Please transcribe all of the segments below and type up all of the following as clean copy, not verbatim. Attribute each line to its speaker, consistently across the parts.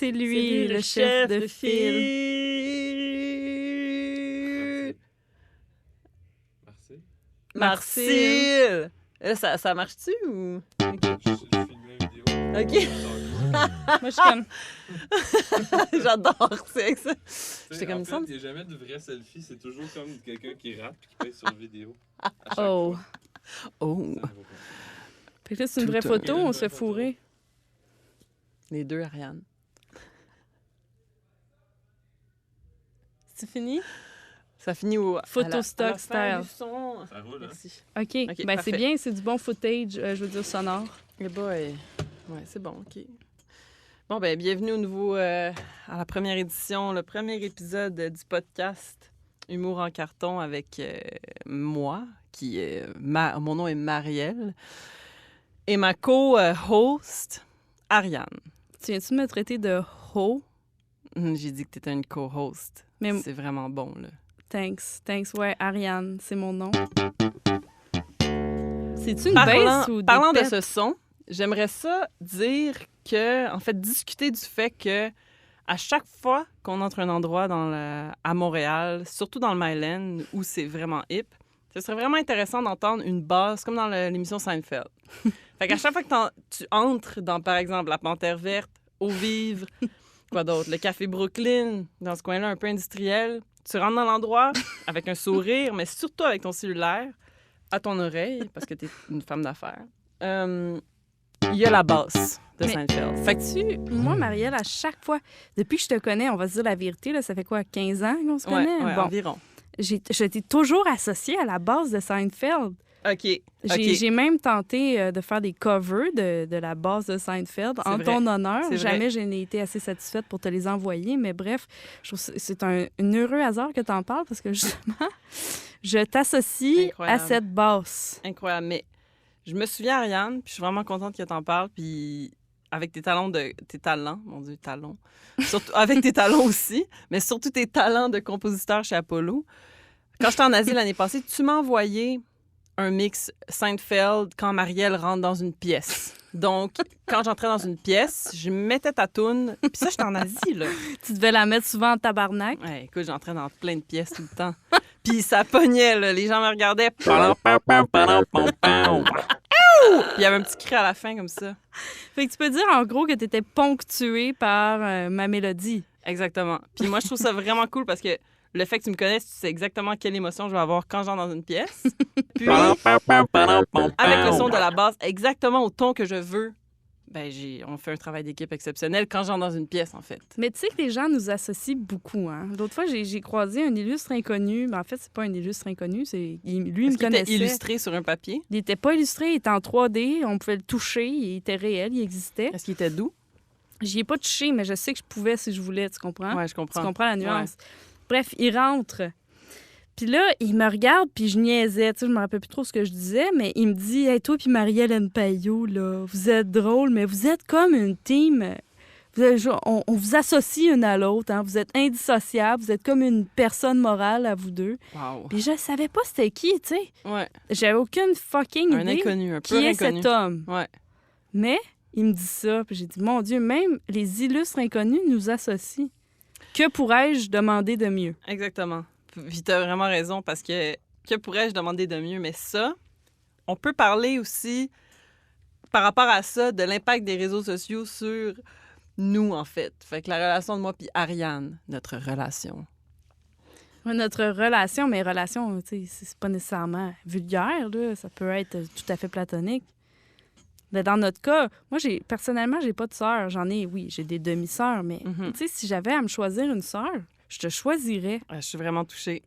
Speaker 1: C'est lui, le chef de file.
Speaker 2: Marcille! Ça marche-tu ou...
Speaker 3: Je filmais une vidéo.
Speaker 2: OK.
Speaker 1: Moi, je suis comme...
Speaker 2: J'adore, c'est ça.
Speaker 3: C'est
Speaker 2: comme
Speaker 3: comme
Speaker 2: ça.
Speaker 3: il n'y a jamais de vrai selfie, c'est toujours comme quelqu'un qui rappe et qui pèse sur vidéo. À chaque
Speaker 1: Oh.
Speaker 3: fois.
Speaker 2: Oh!
Speaker 3: Ça vaut pas.
Speaker 1: Fait que là, c'est une vraie
Speaker 2: Tout,
Speaker 1: photo,
Speaker 3: oui,
Speaker 1: on
Speaker 3: une
Speaker 1: se
Speaker 3: vraie
Speaker 1: fait
Speaker 3: photo.
Speaker 1: fourrer.
Speaker 2: Les deux, Ariane.
Speaker 1: C'est fini?
Speaker 2: Ça finit au...
Speaker 1: Photo
Speaker 2: à la
Speaker 1: stock
Speaker 2: fin
Speaker 1: style.
Speaker 2: du son.
Speaker 3: Ça roule, hein?
Speaker 2: Merci.
Speaker 1: OK.
Speaker 2: OK,
Speaker 1: Ben,
Speaker 2: parfait.
Speaker 1: c'est bien, c'est du bon footage, je veux dire, sonore.
Speaker 2: Le boy. Ouais, c'est bon, OK. Bon, ben bienvenue au nouveau... à la première édition, le premier épisode du podcast Humour en carton avec moi, qui est... Mon nom est Marielle, et ma co-host, Ariane.
Speaker 1: Tu viens-tu de me traiter de ho?
Speaker 2: J'ai dit que t'étais une co-host.
Speaker 1: Mais
Speaker 2: C'est vraiment bon, là.
Speaker 1: thanks. Ouais, Ariane, c'est mon nom. C'est-tu une baisse ou des
Speaker 2: Parlant de
Speaker 1: pets?
Speaker 2: ce son, j'aimerais ça dire que, en fait, discuter du fait que à chaque fois qu'on entre un endroit à Montréal, surtout dans le Myland, où c'est vraiment hip, ce serait vraiment intéressant d'entendre une basse, comme dans l'émission Seinfeld. Fait qu'à chaque fois que tu entres dans, par exemple, la Panthère Verte, Eau Vive, quoi d'autre, le Café Brooklyn, dans ce coin-là un peu industriel, tu rentres dans l'endroit avec un sourire, mais surtout avec ton cellulaire, à ton oreille, parce que t'es une femme d'affaires. Il y a la basse de
Speaker 1: Mais-
Speaker 2: Seinfeld. Fait que
Speaker 1: Sais-tu, moi, Marielle, à chaque fois, depuis que je te connais, on va se dire la vérité, là, ça fait quoi, 15 ans qu'on se connaît?
Speaker 2: ouais,
Speaker 1: Bon,
Speaker 2: environ.
Speaker 1: je t'ai toujours associée à la base de Seinfeld.
Speaker 2: OK.
Speaker 1: J'ai même tenté de faire des covers de la base de Seinfeld
Speaker 2: C'est
Speaker 1: en
Speaker 2: vrai.
Speaker 1: ton honneur.
Speaker 2: C'est vrai.
Speaker 1: Jamais je n'ai été assez satisfaite pour te les envoyer, mais bref, je trouve que c'est un heureux hasard que tu en parles parce que justement, je t'associe à
Speaker 2: Incroyable.
Speaker 1: cette basse.
Speaker 2: Incroyable. Mais je me souviens, Ariane, puis je suis vraiment contente que t'en parles, puis avec tes talents, mon Dieu, talons. Surtout, avec tes talents aussi, mais surtout tes talents de compositeur chez Apollo. Quand j'étais en Asie l'année passée, tu m'as envoyé un mix Seinfeld quand Marielle rentre dans une pièce. Donc, quand j'entrais dans une pièce, je mettais ta toune, puis ça, j'étais en Asie, là.
Speaker 1: Tu devais la mettre souvent en tabarnak.
Speaker 2: Ouais, écoute, j'entrais dans plein de pièces tout le temps. Puis ça pognait, là. Les gens me regardaient. Puis il y avait un petit cri à la fin, comme ça.
Speaker 1: Fait que tu peux dire en gros que tu étais ponctué par ma mélodie.
Speaker 2: Exactement. Puis moi, je trouve ça vraiment cool parce que le fait que tu me connaisses, tu sais exactement quelle émotion je vais avoir quand j'entre dans une pièce. Puis, avec le son de la basse, exactement au ton que je veux, ben on fait un travail d'équipe exceptionnel quand j'entre dans une pièce, en fait.
Speaker 1: Mais tu sais que les gens nous associent beaucoup. Hein? L'autre fois, j'ai croisé un illustre inconnu. Ben, en fait, c'est pas un illustre inconnu. Lui, il me
Speaker 2: Est-ce qu'il était
Speaker 1: connaissait.
Speaker 2: illustré sur un papier?
Speaker 1: Il n'était pas illustré, il était en 3D. On pouvait le toucher. Il était réel, il existait.
Speaker 2: Est-ce qu'il était doux?
Speaker 1: J'y ai pas touché, mais je sais que je pouvais si je voulais. Tu comprends?
Speaker 2: Ouais, je comprends.
Speaker 1: Tu comprends la nuance? Bref, il rentre. Puis là, il me regarde, puis je niaisais. Tu sais, je me rappelle plus trop ce que je disais, mais il me dit « Hey, toi puis Marielle Payot, là, vous êtes drôles, mais vous êtes comme une team. On vous associe une à l'autre. Hein? Vous êtes indissociables. Vous êtes comme une personne morale à vous deux.
Speaker 2: Wow. »
Speaker 1: Puis je savais pas c'était qui, tu sais.
Speaker 2: Ouais.
Speaker 1: J'avais aucune fucking
Speaker 2: Un
Speaker 1: idée
Speaker 2: inconnu, un peu
Speaker 1: qui est
Speaker 2: inconnu.
Speaker 1: cet homme.
Speaker 2: Ouais.
Speaker 1: Mais il me dit ça, puis j'ai dit « Mon Dieu, même les illustres inconnus nous associent. Que pourrais-je demander de mieux? »
Speaker 2: Exactement. Puis t'as vraiment raison, parce que pourrais-je demander de mieux? Mais ça, on peut parler aussi, par rapport à ça, de l'impact des réseaux sociaux sur nous, en fait. Fait que la relation de moi puis Ariane, notre relation.
Speaker 1: Notre relation, mais relation, tu sais, c'est pas nécessairement vulgaire, là. Ça peut être tout à fait platonique. Mais dans notre cas, moi, personnellement, j'ai pas de sœur. J'ai des demi-sœurs, mais
Speaker 2: Mhm.
Speaker 1: tu sais, si j'avais à me choisir une sœur, je te choisirais.
Speaker 2: Je suis vraiment touchée.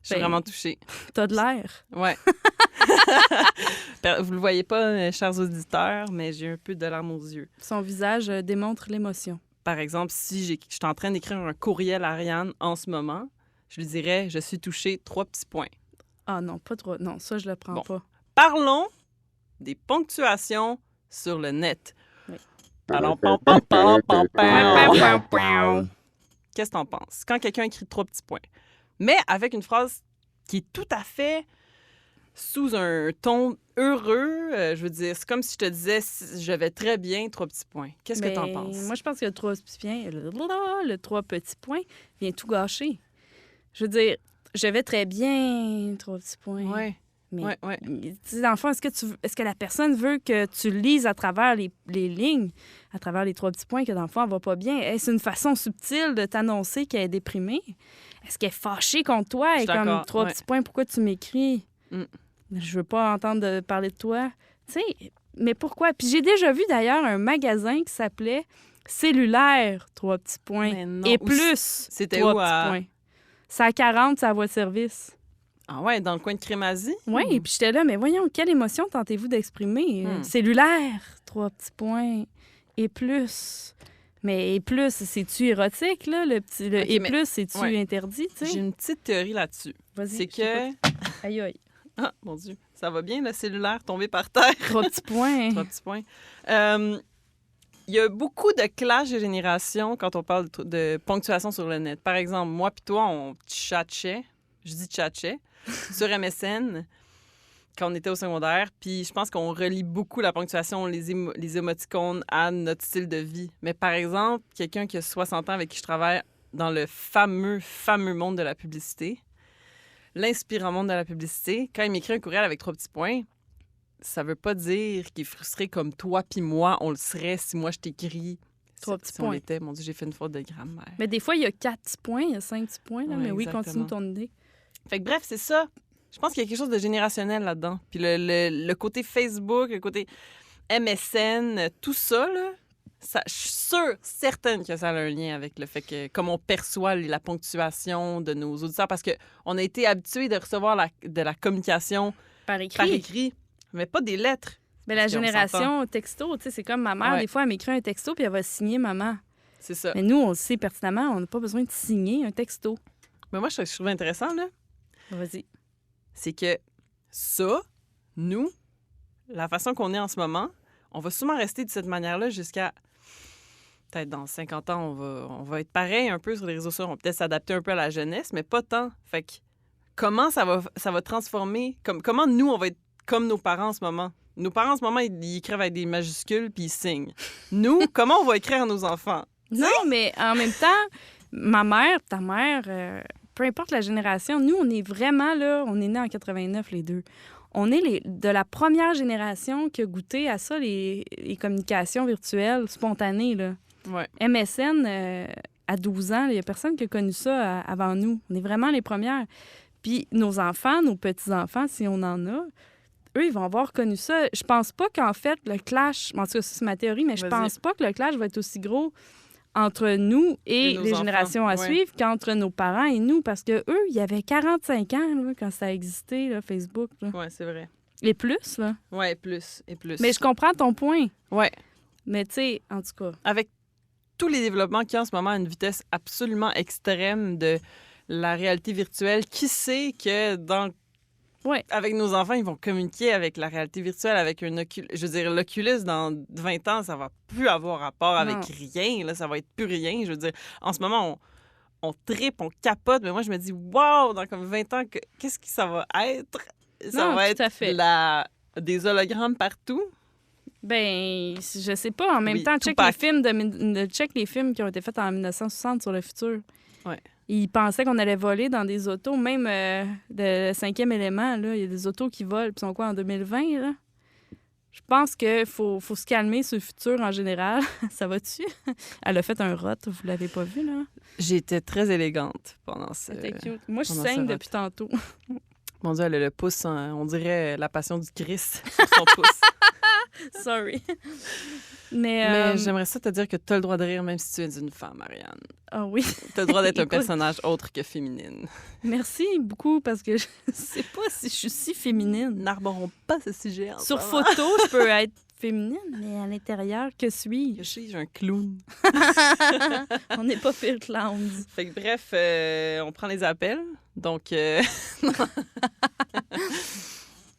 Speaker 2: Je suis
Speaker 1: Ben-
Speaker 2: vraiment touchée.
Speaker 1: T'as de l'air.
Speaker 2: Ouais. Vous le voyez pas, chers auditeurs, mais j'ai un peu de larmes aux yeux.
Speaker 1: Son visage démontre l'émotion.
Speaker 2: Par exemple, si je suis en train d'écrire un courriel à Ariane en ce moment, je lui dirais « Je suis touchée, 3 petits points ».
Speaker 1: Ah non, pas trop. Non, ça, je le prends
Speaker 2: Bon.
Speaker 1: pas.
Speaker 2: Parlons des ponctuations sur le net.
Speaker 1: Oui.
Speaker 2: Qu'est-ce que t'en penses? Quand quelqu'un écrit 3 petits points, mais avec une phrase qui est tout à fait sous un ton heureux. Je veux dire, c'est comme si je te disais je vais très bien, 3 petits points. Qu'est-ce que t'en penses?
Speaker 1: Moi, je pense que le 3 petits points vient tout gâcher. Je veux dire, je vais très bien, 3 petits points.
Speaker 2: Ouais.
Speaker 1: Mais,
Speaker 2: Ouais.
Speaker 1: tu sais, dans le fond, est-ce que la personne veut que tu lises à travers les lignes, à travers les 3 petits points, que dans le fond, elle va pas bien? Est-ce une façon subtile de t'annoncer qu'elle est déprimée? Est-ce qu'elle est fâchée contre toi? Elle est comme 3 petits points, pourquoi tu m'écris? Je veux pas entendre parler de toi. Tu sais, mais pourquoi? Puis j'ai déjà vu d'ailleurs un magasin qui s'appelait Cellulaire, 3 petits points.
Speaker 2: Mais non,
Speaker 1: Et plus,
Speaker 2: c'était
Speaker 1: 3
Speaker 2: où
Speaker 1: petits points. C'est à 40, c'est à la voie de service.
Speaker 2: Ah ouais, dans le coin de Crémazie?
Speaker 1: Oui, et puis j'étais là, mais voyons, quelle émotion tentez-vous d'exprimer? Cellulaire, 3 petits points, et plus. Mais et plus, c'est-tu érotique, là? Et plus, c'est-tu interdit, tu sais?
Speaker 2: J'ai une petite théorie là-dessus.
Speaker 1: Vas-y,
Speaker 2: C'est que...
Speaker 1: Aïe, aïe.
Speaker 2: Ah, mon Dieu, ça va bien, le cellulaire tombé par terre?
Speaker 1: 3 petits points.
Speaker 2: 3 petits points. Il y a beaucoup de clash de génération quand on parle de ponctuation sur le net. Par exemple, moi puis toi, on tchatchait, je dis tchatchait, sur MSN quand on était au secondaire. Puis je pense qu'on relie beaucoup la ponctuation, les émoticônes à notre style de vie. Mais par exemple, quelqu'un qui a 60 ans avec qui je travaille dans le fameux monde de la publicité, l'inspirant monde de la publicité, quand il m'écrit un courriel avec 3 petits points, ça veut pas dire qu'il est frustré comme toi puis moi, on le serait si moi je t'écris
Speaker 1: 3 petits
Speaker 2: si on
Speaker 1: points.
Speaker 2: l'était. Mon Dieu, j'ai fait une faute de grammaire.
Speaker 1: Mais des fois, il y a 4 petits points, il y a 5 petits points, là.
Speaker 2: Ouais,
Speaker 1: Mais oui,
Speaker 2: exactement.
Speaker 1: continue ton idée.
Speaker 2: Fait que bref, c'est ça. Je pense qu'il y a quelque chose de générationnel là-dedans. Puis le côté Facebook, le côté MSN, tout ça, là, je suis sûre, certaine que ça a un lien avec le fait que, comme on perçoit la ponctuation de nos auditeurs, parce qu'on a été habitués de recevoir de la communication
Speaker 1: Par écrit.
Speaker 2: par écrit, mais pas des lettres.
Speaker 1: Mais la
Speaker 2: Parce qu'on
Speaker 1: génération texto, tu sais, c'est comme ma mère,
Speaker 2: Ouais.
Speaker 1: des fois, elle m'écrit un texto puis elle va signer maman.
Speaker 2: C'est ça.
Speaker 1: Mais nous, on le sait pertinemment, on n'a pas besoin de signer un texto.
Speaker 2: Mais moi, je trouve intéressant, là,
Speaker 1: Vas-y.
Speaker 2: c'est que ça, nous, la façon qu'on est en ce moment, on va sûrement rester de cette manière-là jusqu'à peut-être dans 50 ans, on va être pareil un peu sur les réseaux sociaux. On va peut-être s'adapter un peu à la jeunesse, mais pas tant. Fait que comment ça va transformer? Comment nous, on va être comme nos parents en ce moment? Nos parents en ce moment, ils écrivent avec des majuscules puis ils signent. Nous, comment on va écrire à nos enfants?
Speaker 1: Non, mais en même temps, ma mère, ta mère, peu importe la génération, nous, on est vraiment là, on est nés en 89, les deux. On est de la première génération qui a goûté à ça, les communications virtuelles spontanées, là.
Speaker 2: Ouais.
Speaker 1: MSN, à 12 ans, il n'y a personne qui a connu ça avant nous. On est vraiment les premières. Puis nos enfants, nos petits-enfants, si on en a, eux, ils vont avoir connu ça. Je pense pas qu'en fait, le clash... En tout cas, c'est ma théorie, mais je pense pas que le clash va être aussi gros entre nous et les générations à suivre qu'entre nos parents et nous. Parce que eux, il y avait 45 ans là, quand ça existait, là, Facebook.
Speaker 2: Oui, c'est vrai.
Speaker 1: Et plus, là.
Speaker 2: Oui, plus et plus.
Speaker 1: Mais je comprends ton point.
Speaker 2: Oui.
Speaker 1: Mais tu sais, en tout cas...
Speaker 2: Avec tous les développements qu'il y a en ce moment à une vitesse absolument extrême de la réalité virtuelle, qui sait que avec nos enfants, ils vont communiquer avec la réalité virtuelle, avec un Oculus. Je veux dire, l'Oculus, dans 20 ans, ça va plus avoir rapport avec rien. Là, ça va être plus rien. Je veux dire, en ce moment, on tripe, on capote, mais moi, je me dis, wow, dans comme 20 ans, qu'est-ce que ça va être? Ça va être des hologrammes partout.
Speaker 1: Ben, je sais pas. En même temps, check les films qui ont été faits en 1960 sur le futur.
Speaker 2: Ouais.
Speaker 1: Ils pensaient qu'on allait voler dans des autos, même de 5e élément, là. Il y a des autos qui volent, puis sont quoi, en 2020, là? Je pense qu'il faut se calmer sur le futur en général. Ça va-tu? Elle a fait un rot, vous l'avez pas vu, là?
Speaker 2: J'étais très élégante pendant ça.
Speaker 1: C'était cute. Moi, je saigne depuis tantôt.
Speaker 2: Mon Dieu, elle a le pouce, on dirait la passion du Christ sur son pouce.
Speaker 1: Sorry.
Speaker 2: Mais j'aimerais ça te dire que tu as le droit de rire même si tu es une femme, Marianne.
Speaker 1: Ah oui.
Speaker 2: Tu as le droit d'être un personnage autre que féminine.
Speaker 1: Merci beaucoup, parce que je sais pas si je suis si féminine.
Speaker 2: N'arborons pas ce sujet.
Speaker 1: Sur photo, je peux être féminine, mais à l'intérieur, que suis-je?
Speaker 2: Je suis un clown.
Speaker 1: On n'est pas pire clowns.
Speaker 2: Fait que bref, on prend les appels. Donc,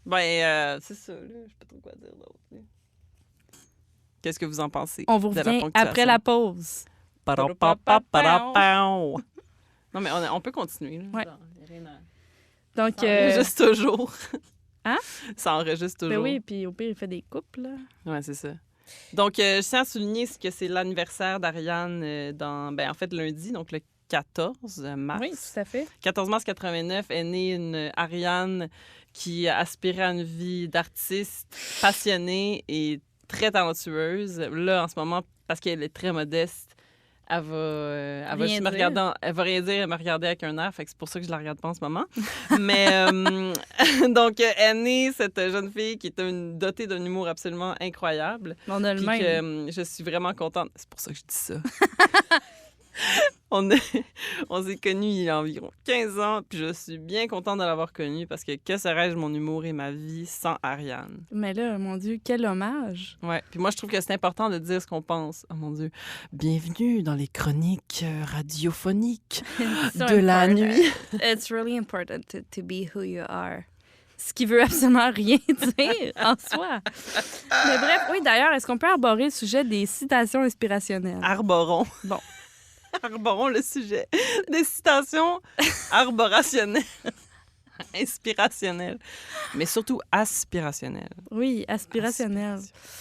Speaker 2: ben, c'est ça, là. Je sais pas trop quoi dire d'autre. Qu'est-ce que vous en pensez?
Speaker 1: On vous revient après la pause.
Speaker 2: Non, mais on peut continuer. Là.
Speaker 1: Ouais.
Speaker 2: Genre, y a rien à...
Speaker 1: Donc,
Speaker 2: juste toujours.
Speaker 1: Hein?
Speaker 2: Ça enregistre toujours.
Speaker 1: Ben oui, puis au pire, il fait des coupes, là.
Speaker 2: Ouais, c'est ça. Donc, je tiens à souligner que c'est l'anniversaire d'Ariane en fait, lundi, donc le 14 mars.
Speaker 1: Oui, tout à fait.
Speaker 2: 14 mars 89 est née une Ariane qui aspirait à une vie d'artiste passionnée et très talentueuse. Là, en ce moment, parce qu'elle est très modeste, elle va
Speaker 1: Rien
Speaker 2: juste me
Speaker 1: dire.
Speaker 2: regarder, elle va rien dire, elle me regarder avec un air, fait que c'est pour ça que je la regarde pas en ce moment. Mais donc, elle est née, cette jeune fille qui est dotée d'un humour absolument incroyable.
Speaker 1: On a le
Speaker 2: Puis
Speaker 1: même.
Speaker 2: que je suis vraiment contente. C'est pour ça que je dis ça. On s'est connus il y a environ 15 ans, puis je suis bien contente de l'avoir connue parce que serais-je mon humour et ma vie sans Ariane?
Speaker 1: Mais là, mon Dieu, quel hommage.
Speaker 2: Ouais. Puis moi, je trouve que c'est important de dire ce qu'on pense. Oh mon Dieu. Bienvenue dans les chroniques radiophoniques
Speaker 1: So
Speaker 2: de la
Speaker 1: important.
Speaker 2: nuit.
Speaker 1: It's really important to be who you are. Ce qui veut absolument rien dire en soi. Mais bref, oui, d'ailleurs, est-ce qu'on peut aborder le sujet des citations inspirationnelles?
Speaker 2: Arboron.
Speaker 1: Bon.
Speaker 2: Arboron le sujet. Des citations arborationnelles. Inspirationnelles. Mais surtout aspirationnelles.
Speaker 1: Oui, aspirationnelles.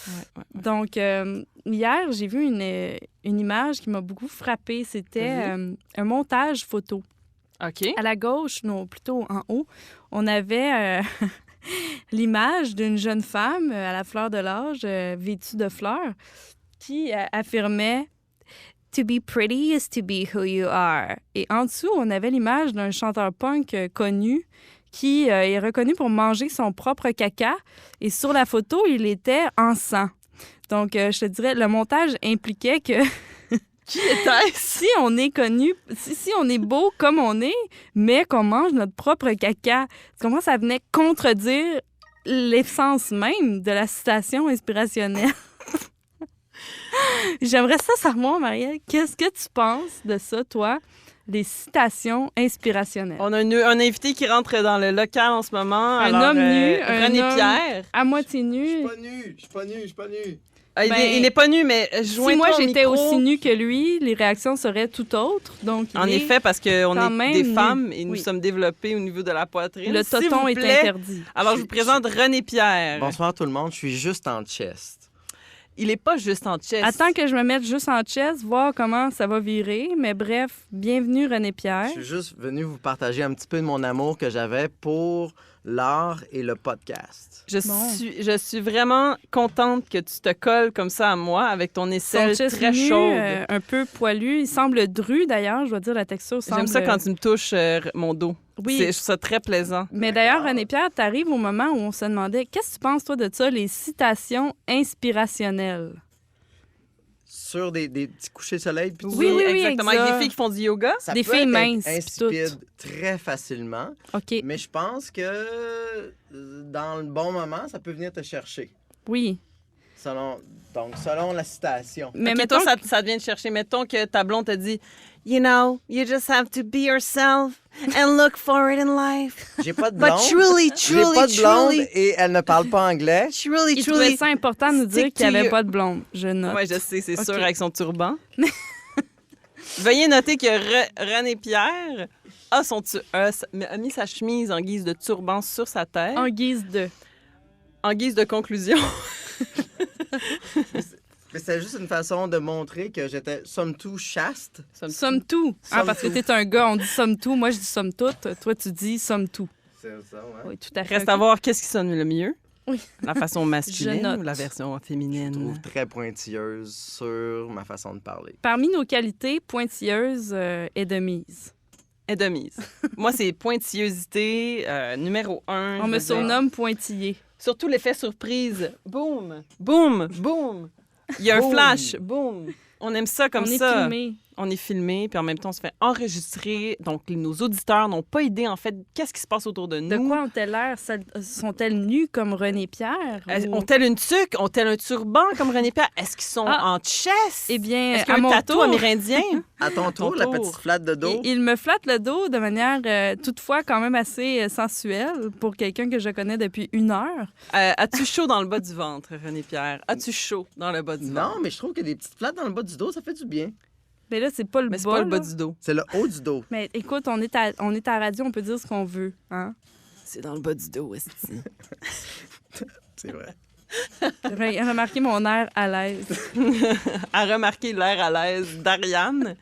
Speaker 2: Ouais.
Speaker 1: Donc, hier, j'ai vu une image qui m'a beaucoup frappée. C'était un montage photo.
Speaker 2: OK.
Speaker 1: À la gauche, non, plutôt en haut, on avait l'image d'une jeune femme à la fleur de l'âge, vêtue de fleurs, qui affirmait « To be pretty is to be who you are ». Et en dessous, on avait l'image d'un chanteur punk connu qui est reconnu pour manger son propre caca. Et sur la photo, il était en sang. Donc, je te dirais, le montage impliquait que
Speaker 2: Qui était-ce?
Speaker 1: si on est connu, si on est beau comme on est, mais qu'on mange notre propre caca, tu comprends, ça venait contredire l'essence même de la citation inspirationnelle. J'aimerais ça savoir, Marielle, qu'est-ce que tu penses de ça, toi, les citations inspirationnelles?
Speaker 2: On a un invité qui rentre dans le local en ce moment.
Speaker 1: Un
Speaker 2: Alors,
Speaker 1: homme nu, un
Speaker 2: René
Speaker 1: homme
Speaker 2: Pierre.
Speaker 1: à moitié
Speaker 4: Je
Speaker 1: nu.
Speaker 4: suis pas nu.
Speaker 2: Ah,
Speaker 1: Ben,
Speaker 2: il n'est pas nu, mais
Speaker 1: Si
Speaker 2: joins-toi
Speaker 1: moi
Speaker 2: au
Speaker 1: j'étais
Speaker 2: micro.
Speaker 1: aussi nue que lui, les réactions seraient tout autres. Donc, il
Speaker 2: En
Speaker 1: est-
Speaker 2: effet, parce qu'on
Speaker 1: quand
Speaker 2: est
Speaker 1: même
Speaker 2: des
Speaker 1: nu.
Speaker 2: femmes et nous
Speaker 1: Oui.
Speaker 2: sommes développés au niveau de la poitrine.
Speaker 1: le
Speaker 2: S'il
Speaker 1: toton
Speaker 2: vous
Speaker 1: est
Speaker 2: plaît.
Speaker 1: interdit.
Speaker 2: Alors, je vous présente René Pierre.
Speaker 4: Bonsoir tout le monde, je suis juste en chest.
Speaker 2: Il n'est pas juste en chest.
Speaker 1: Attends que je me mette juste en chest, voir comment ça va virer. Mais bref, bienvenue René Pierre.
Speaker 4: Je suis juste venu vous partager un petit peu de mon amour que j'avais pour l'art et le podcast.
Speaker 1: Bon.
Speaker 2: Je suis vraiment contente que tu te colles comme ça à moi avec ton
Speaker 1: Son
Speaker 2: aisselle
Speaker 1: chest
Speaker 2: très
Speaker 1: nu,
Speaker 2: chaude.
Speaker 1: un peu poilu. Il semble dru d'ailleurs, je dois dire, la texture semble...
Speaker 2: J'aime ça quand tu me touches mon dos.
Speaker 1: Oui.
Speaker 2: Je trouve ça très plaisant.
Speaker 1: Mais d'ailleurs, René Pierre, t'arrives au moment où on se demandait qu'est-ce que tu penses, toi, de ça, les citations inspirationnelles?
Speaker 4: Sur des petits couchers de soleil, puis tout
Speaker 1: Oui,
Speaker 4: ça,
Speaker 1: oui,
Speaker 2: exactement. Avec
Speaker 1: exact.
Speaker 2: des filles qui font du yoga.
Speaker 4: ça
Speaker 1: des
Speaker 4: peut
Speaker 1: filles
Speaker 4: être
Speaker 1: minces, puis
Speaker 4: insipide très facilement,
Speaker 1: OK.
Speaker 4: mais je pense que dans le bon moment, ça peut venir te chercher.
Speaker 1: Oui.
Speaker 4: Selon la citation.
Speaker 1: Mais
Speaker 2: OK,
Speaker 1: mettons
Speaker 2: toi, ça vient te chercher. Mettons que ta blonde te dit « You know, you just have to be yourself and look for it in life.
Speaker 4: J'ai pas de
Speaker 2: But
Speaker 4: blonde.
Speaker 2: truly,
Speaker 4: J'ai pas de blonde et elle ne parle pas anglais.
Speaker 2: truly,
Speaker 1: il trouvait ça important de nous dire
Speaker 2: stick
Speaker 1: qu'il n'y
Speaker 2: to
Speaker 1: avait
Speaker 2: you.
Speaker 1: pas de blonde. Je note.
Speaker 2: Oui, je sais, c'est
Speaker 1: OK.
Speaker 2: sûr, avec son turban. Veuillez noter que René Pierre a mis sa chemise en guise de turban sur sa tête.
Speaker 1: En guise de...
Speaker 2: En guise de conclusion.
Speaker 4: Mais c'est juste une façon de montrer que j'étais, somme toute, chaste.
Speaker 1: Somme tout.
Speaker 4: Somme
Speaker 1: Parce que
Speaker 4: tout.
Speaker 1: t'es un gars, on dit somme tout. Moi, je dis somme toute. Toi, tu dis somme tout.
Speaker 4: C'est ça, ouais.
Speaker 1: Oui, tout à fait.
Speaker 2: Reste à voir qu'est-ce qui sonne le mieux.
Speaker 1: Oui.
Speaker 2: La façon
Speaker 1: Je
Speaker 2: masculine
Speaker 1: note.
Speaker 2: ou la version
Speaker 4: Je trouve
Speaker 2: féminine.
Speaker 4: très pointilleuse sur ma façon de parler.
Speaker 1: Parmi nos qualités, pointilleuse est de mise.
Speaker 2: Et de mise. Moi, c'est pointillosité numéro 1.
Speaker 1: On me surnomme pointillé.
Speaker 2: Surtout l'effet surprise. Boum, boum, boum. Il y a un
Speaker 4: Boum.
Speaker 2: flash. Boum. On aime ça comme
Speaker 1: on est
Speaker 2: ça.
Speaker 1: filmé.
Speaker 2: On est filmé, puis en même temps, on se fait enregistrer. Donc, nos auditeurs n'ont pas idée, en fait, qu'est-ce qui se passe autour de nous.
Speaker 1: De quoi ont-elles l'air? Sont-elles nues comme René Pierre? ou-
Speaker 2: Ont-elles une tuque? Ont-elles un turban comme René Pierre? Est-ce qu'ils sont
Speaker 1: Ah.
Speaker 2: en chest?
Speaker 1: Eh bien,
Speaker 2: Est-ce qu'il y
Speaker 1: à
Speaker 2: a un
Speaker 1: mon
Speaker 2: tatou
Speaker 1: tour,
Speaker 2: amérindien?
Speaker 4: À ton tour, la
Speaker 2: tour.
Speaker 4: petite flatte de dos.
Speaker 1: il me flatte le dos de manière toutefois quand même assez sensuelle pour quelqu'un que je connais depuis 1 heure.
Speaker 2: As-tu chaud dans le bas du ventre, René Pierre? As-tu chaud dans le bas du
Speaker 4: Non,
Speaker 2: ventre?
Speaker 4: mais je trouve que des petites flattes dans le bas du dos, ça fait du bien.
Speaker 1: Mais là, c'est pas le
Speaker 2: Mais c'est
Speaker 1: bas.
Speaker 2: pas le bas
Speaker 1: là.
Speaker 2: du dos.
Speaker 4: C'est le haut du dos.
Speaker 1: Mais écoute, on est à la radio, on peut dire ce qu'on veut. Hein?
Speaker 2: C'est dans le bas du dos, esti.
Speaker 4: C'est vrai.
Speaker 1: Remarquez mon air à l'aise.
Speaker 2: À remarquer l'air à l'aise d'Ariane.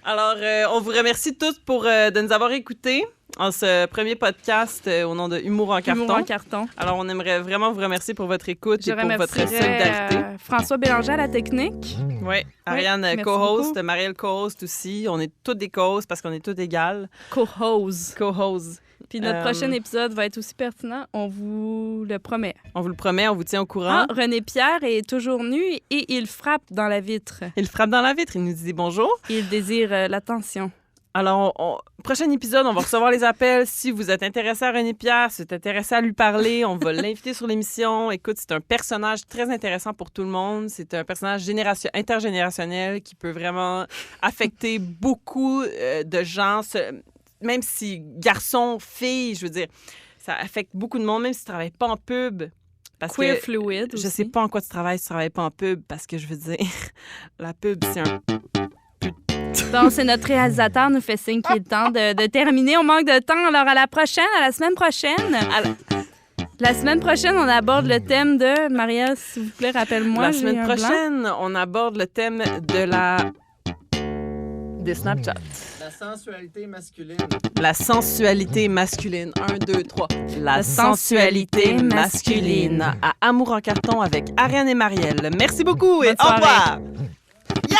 Speaker 2: Alors, on vous remercie tous de nous avoir écoutés en ce premier podcast au nom de Humour en carton.
Speaker 1: Humour en carton.
Speaker 2: Alors, on aimerait vraiment vous remercier pour votre écoute
Speaker 1: Je
Speaker 2: et pour votre
Speaker 1: remercierais,
Speaker 2: solidarité.
Speaker 1: François Bélanger à la technique.
Speaker 2: Oui, Ariane,
Speaker 1: merci
Speaker 2: co-host,
Speaker 1: beaucoup.
Speaker 2: Marielle, co-host aussi. On est toutes des co-hosts parce qu'on est toutes égales.
Speaker 1: Co-host.
Speaker 2: Co-host.
Speaker 1: Puis notre prochain épisode va être aussi pertinent, on vous le promet.
Speaker 2: On vous le promet, on vous tient au courant.
Speaker 1: Ah, René Pierre est toujours nu et il frappe dans la vitre.
Speaker 2: Il frappe dans la vitre, il nous dit bonjour.
Speaker 1: Il désire l'attention.
Speaker 2: Alors, prochain épisode, on va recevoir les appels. Si vous êtes intéressé à René Pierre, si vous êtes intéressé à lui parler, on va l'inviter sur l'émission. Écoute, c'est un personnage très intéressant pour tout le monde. C'est un personnage intergénérationnel qui peut vraiment affecter beaucoup de gens. Même si garçon, fille, je veux dire, ça affecte beaucoup de monde, même si tu ne travailles pas en pub. Parce
Speaker 1: Queer
Speaker 2: que
Speaker 1: fluid aussi.
Speaker 2: je sais pas en quoi tu travailles si tu travailles pas en pub, parce que je veux dire, la pub, c'est un...
Speaker 1: Donc, c'est notre réalisateur nous fait signe qu'il est temps de terminer. On manque de temps. Alors, à la semaine prochaine. La semaine prochaine, on aborde le thème de... Maria, s'il vous plaît, rappelle-moi.
Speaker 2: La
Speaker 1: j'ai
Speaker 2: semaine
Speaker 1: un blanc.
Speaker 2: prochaine, on aborde le thème des Snapchat.
Speaker 4: La sensualité masculine.
Speaker 2: La sensualité masculine. 1, 2, 3. La
Speaker 1: sensualité
Speaker 2: sensualité masculine. À Amour en carton avec Ariane et Marielle. Merci beaucoup et
Speaker 1: Bonne
Speaker 2: au
Speaker 1: soirée.
Speaker 2: revoir. Yeah!